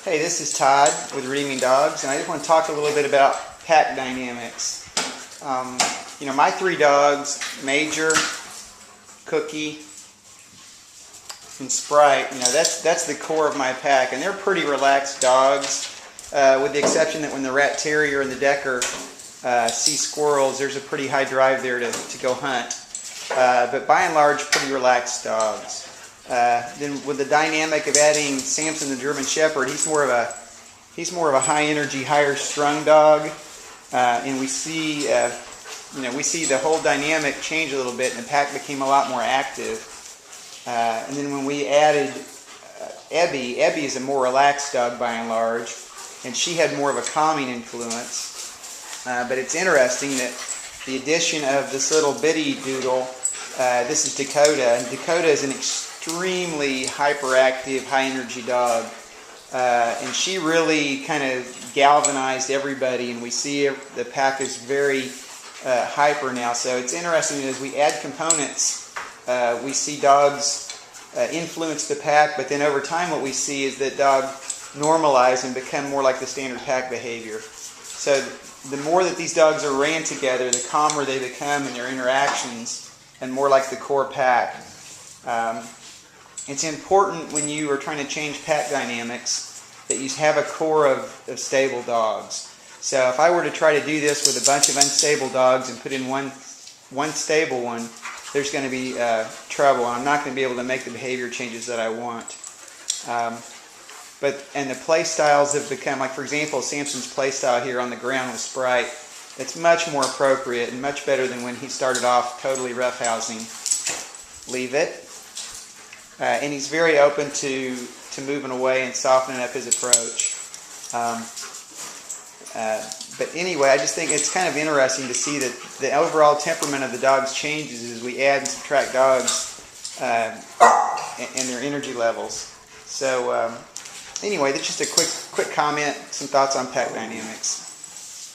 Hey, this is Todd with Redeeming Dogs, and I just want to talk a little bit about pack dynamics. My three dogs, Major, Cookie, and Sprite, that's the core of my pack, and they're pretty relaxed dogs, with the exception that when the Rat Terrier and the Decker see squirrels, there's a pretty high drive there to go hunt. But by and large, pretty relaxed dogs. Then with the dynamic of adding Samson the German Shepherd, he's more of a high energy, higher strung dog, and we see the whole dynamic change a little bit, and the pack became a lot more active. And then when we added Ebby is a more relaxed dog by and large, and she had more of a calming influence. But it's interesting that the addition of this little bitty doodle, this is Dakota, and Dakota is an extremely hyperactive, high-energy dog, and she really kind of galvanized everybody, and we see the pack is very hyper now. So it's interesting that as we add components, we see dogs influence the pack, but then over time what we see is that dogs normalize and become more like the standard pack behavior. So the more that these dogs are ran together, the calmer they become in their interactions, and more like the core pack. It's important when you are trying to change pack dynamics that you have a core of stable dogs. So if I were to try to do this with a bunch of unstable dogs and put in one stable one, there's going to be trouble. I'm not going to be able to make the behavior changes that I want. And the play styles have become, like for example, Samson's play style here on the ground with Sprite. It's much more appropriate and much better than when he started off totally roughhousing. Leave it. And he's very open to moving away and softening up his approach. But anyway, I just think it's kind of interesting to see that the overall temperament of the dogs changes as we add and subtract dogs and their energy levels. So anyway, that's just a quick comment, some thoughts on pack dynamics.